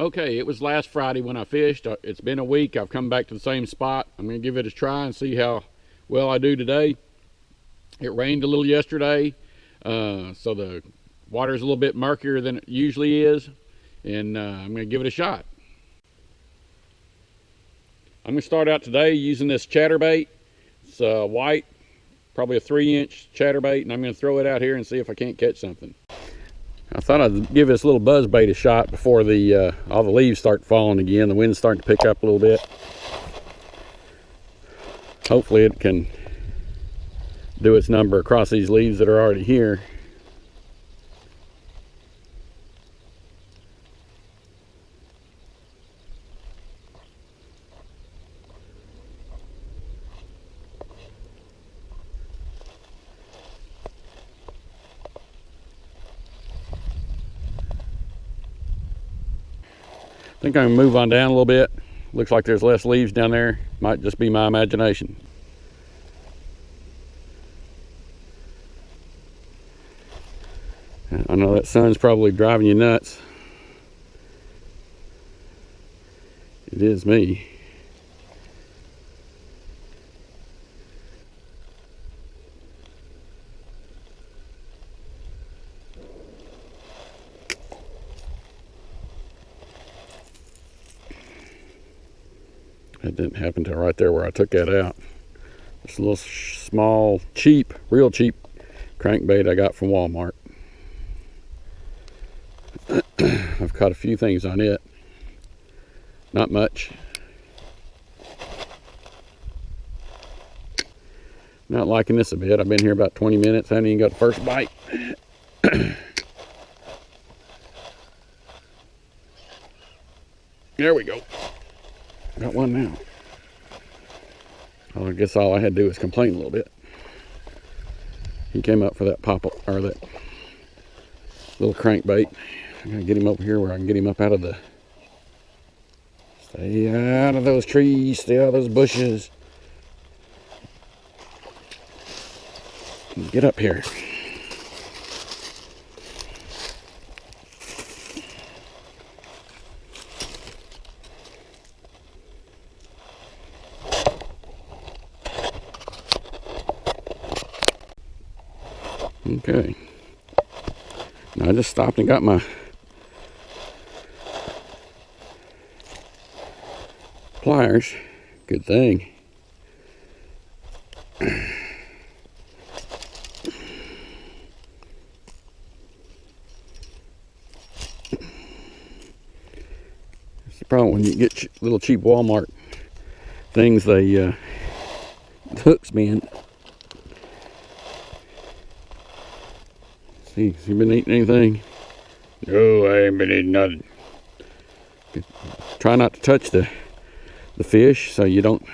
Okay, it was last Friday when I fished. It's been a week. I've come back to the same spot. I'm going to give it a try and see how well I do today. It rained a little yesterday, so the water's a little bit murkier than it usually is, and I'm going to give it a shot. I'm going to start out today using this chatterbait. It's white, probably a 3-inch chatterbait, and I'm going to throw it out here and see if I can't catch something. I thought I'd give this little buzzbait a shot before all the leaves start falling again. The wind's starting to pick up a little bit. Hopefully it can do its number across these leaves that are already here. I think I'm gonna move on down a little bit. Looks like there's less leaves down there. Might just be my imagination. I know that sun's probably driving you nuts. It is me. That didn't happen till right there where I took that out. This little small, cheap, real cheap crankbait I got from Walmart. I've caught a few things on it. Not much. Not liking this a bit. I've been here about 20 minutes. I haven't even got the first bite. There we go. Got one now. Well, I guess all I had to do was complain a little bit. He came up for that or that little crankbait. I'm gonna get him over here where I can get him up out of stay out of those trees, stay out of those bushes. Get up here. Okay. Now I just stopped and got my pliers. Good thing. It's the problem when you get little cheap Walmart things, the hooks bend. See, has he been eating anything? No, I ain't been eating nothing. Try not to touch the fish so you don't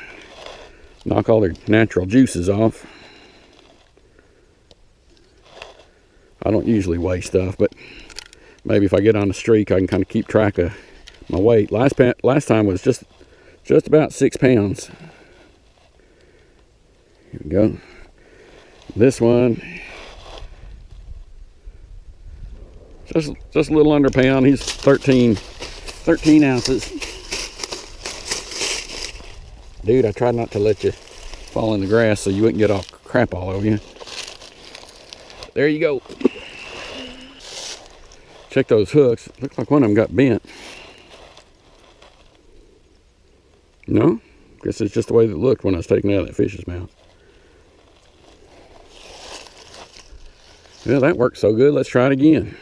knock all their natural juices off. I don't usually weigh stuff, but maybe if I get on a streak, I can kind of keep track of my weight. Last time was just about 6 pounds. Here we go. This one, just a little under a pound. He's 13 ounces. Dude, I tried not to let you fall in the grass so you wouldn't get all crap all over you. There you go. Check those hooks. Looks like one of them got bent. No? Guess it's just the way that it looked when I was taking it out of that fish's mouth. Well, that worked so good. Let's try it again.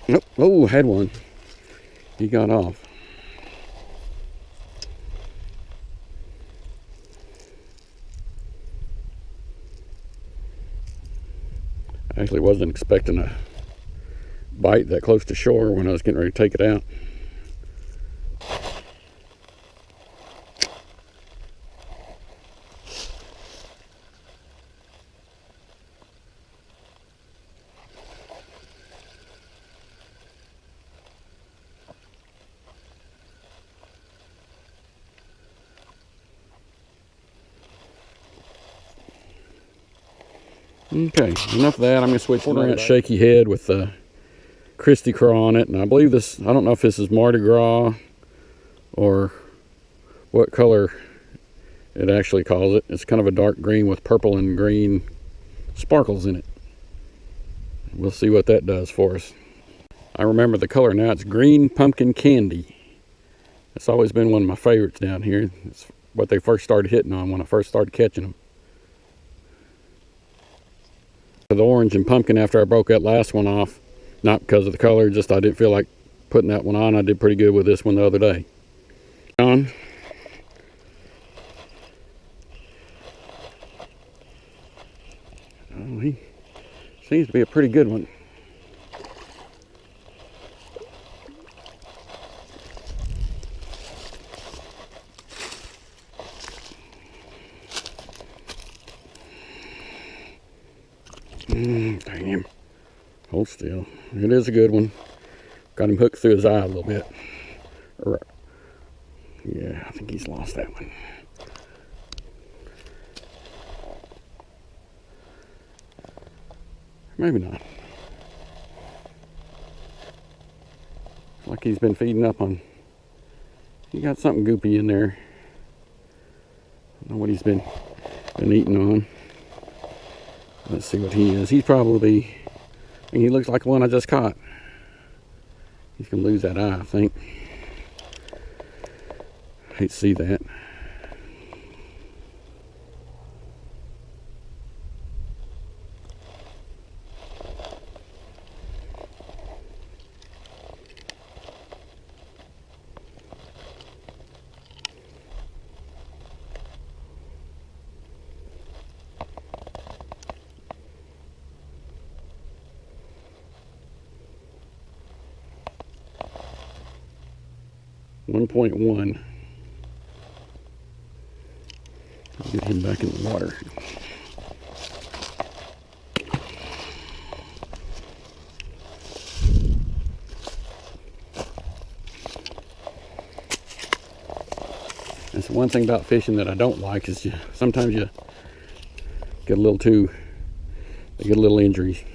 Nope. Oh, had one. He got off. I actually wasn't expecting a bite that close to shore when I was getting ready to take it out. Okay, enough of that. I'm going to switch to that shaky head with Christy Craw on it. And I believe this, I don't know if this is Mardi Gras or what color it actually calls it. It's kind of a dark green with purple and green sparkles in it. We'll see what that does for us. I remember the color now. It's green pumpkin candy. It's always been one of my favorites down here. It's what they first started hitting on when I first started catching them. The orange and pumpkin after I broke that last one off, not because of the color, just I didn't feel like putting that one on. I did pretty good with this one the other day. On. Oh, he seems to be a pretty good one. Dang him. Hold still. It is a good one. Got him hooked through his eye a little bit. Yeah, I think he's lost that one. Maybe not. Like he's been feeding up on. He got something goopy in there. I don't know what he's been eating on. Let's see what he is. He's probably, I mean, he looks like the one I just caught. He's gonna lose that eye, I think. I hate to see that. .1. I'll get him back in the water. That's the one thing about fishing that I don't like is sometimes you get a little too, they get a little injury.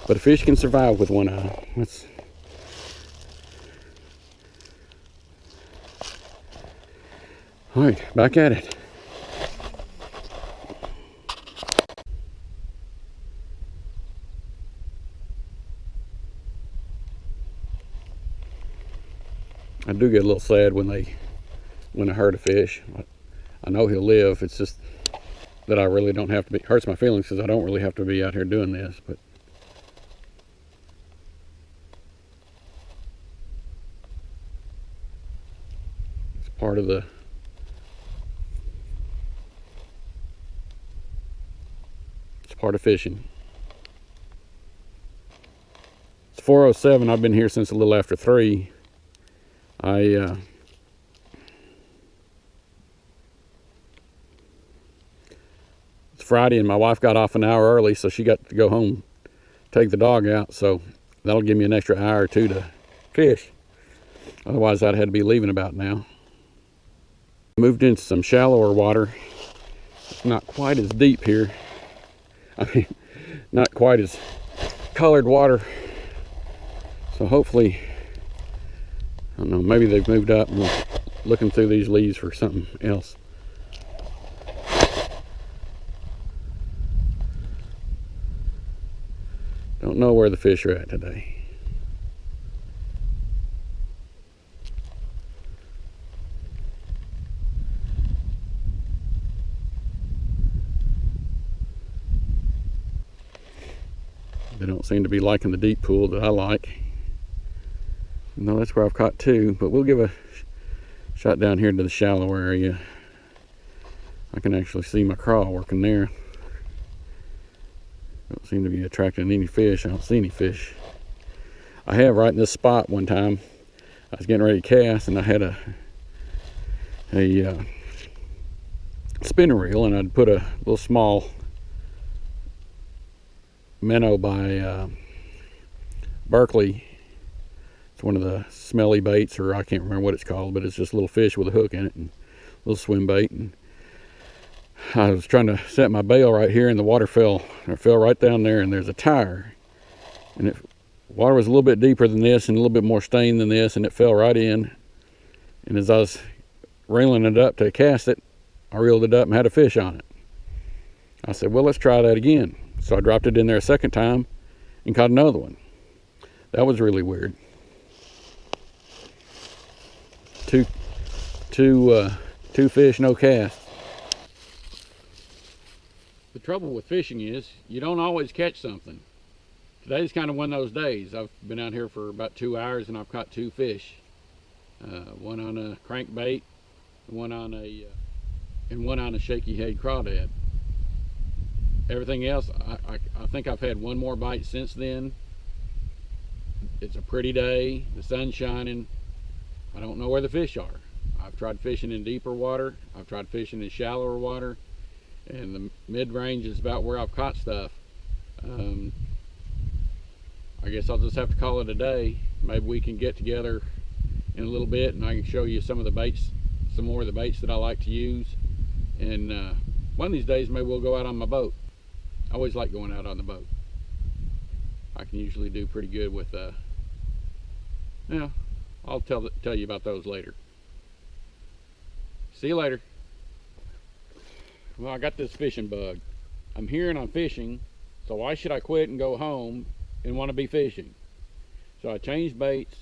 But a fish can survive with one eye. That's all right, back at it. I do get a little sad when I hurt a fish. I know he'll live. It's just that I really don't have to be. Hurts my feelings because I don't really have to be out here doing this. But it's part of fishing. It's 4:07. I've been here since a little after 3. It's Friday and my wife got off an hour early, so she got to go home, take the dog out, so that'll give me an extra hour or 2 to fish. Otherwise I'd have to be leaving about now. Moved into some shallower water. It's not quite as deep here. I mean, not quite as colored water. So hopefully, I don't know, maybe they've moved up and we're looking through these leaves for something else. Don't know where the fish are at today. They don't seem to be liking the deep pool that I like. No, that's where I've caught 2, but we'll give a shot down here to the shallow area. I can actually see my craw working there. Don't seem to be attracting any fish. I don't see any fish. I have right in this spot one time. I was getting ready to cast and I had a spinner reel, and I'd put a little small minnow by Berkeley. It's one of the smelly baits, or I can't remember what it's called, but it's just a little fish with a hook in it and a little swim bait. And I was trying to set my bail right here, and the water fell right down there, and there's a tire, and water was a little bit deeper than this and a little bit more stained than this, and it fell right in. And as I was reeling it up to cast it, I reeled it up and had a fish on it. I said, well, let's try that again. So I dropped it in there a second time and caught another one. That was really weird. Two fish, no cast. The trouble with fishing is you don't always catch something. Today's kind of one of those days. I've been out here for about 2 hours and I've caught 2 fish. One on a crankbait, one on a shaky head crawdad. Everything else, I think I've had one more bite since then. It's a pretty day, the sun's shining. I don't know where the fish are. I've tried fishing in deeper water, I've tried fishing in shallower water, and the mid-range is about where I've caught stuff. I guess I'll just have to call it a day. Maybe we can get together in a little bit and I can show you some of the baits, some more of the baits that I like to use. And one of these days maybe we'll go out on my boat. I always like going out on the boat. I can usually do pretty good with yeah, I'll tell you about those later. See you later. Well, I got this fishing bug. I'm here and I'm fishing, so why should I quit and go home and want to be fishing? So I changed baits.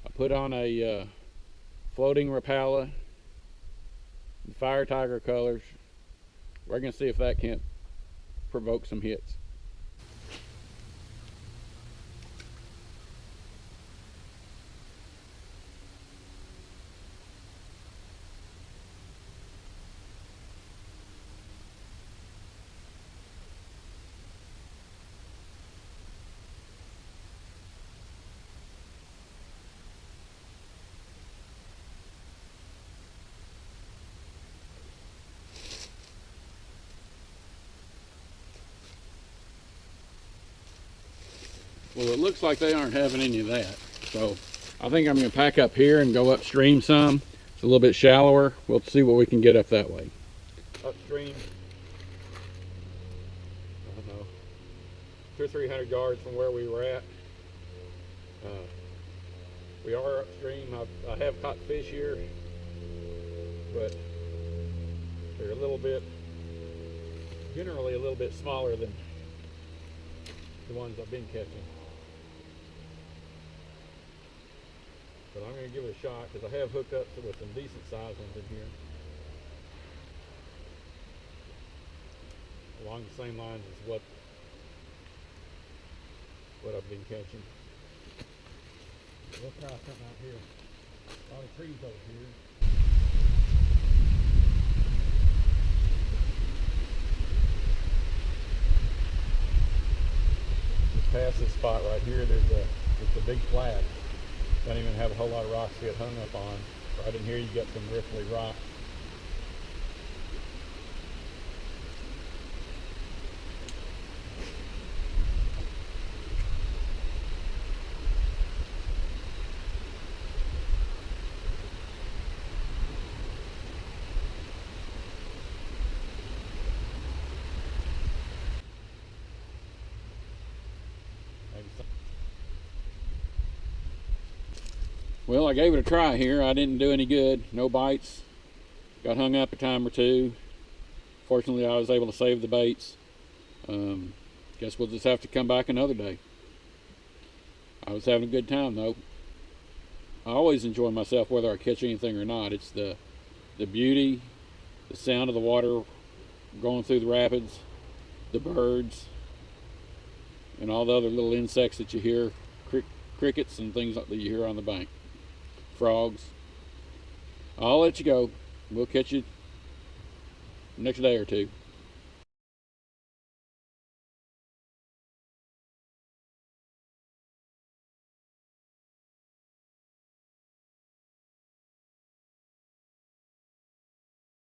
I put on a floating Rapala, Fire Tiger colors. We're going to see if that can't provoke some hits. Well, it looks like they aren't having any of that. So I think I'm going to pack up here and go upstream some. It's a little bit shallower. We'll see what we can get up that way. Upstream, I don't know, 200 or 300 yards from where we were at. We are upstream. I have caught fish here, but they're generally a little bit smaller than the ones I've been catching. But I'm going to give it a shot because I have hooked up with some decent sized ones in here. Along the same lines as what I've been catching. We'll try something out here. A lot of trees over here. Just past this spot right here, there's a big flat. Don't even have a whole lot of rocks to get hung up on. Right in here you got some riffly rocks. Well, I gave it a try here. I didn't do any good. No bites. Got hung up a time or two. Fortunately, I was able to save the baits. Guess we'll just have to come back another day. I was having a good time though. I always enjoy myself whether I catch anything or not. It's the beauty, the sound of the water going through the rapids, the birds, and all the other little insects that you hear, crickets and things like that you hear on the bank. Frogs. I'll let you go. We'll catch you next day or two.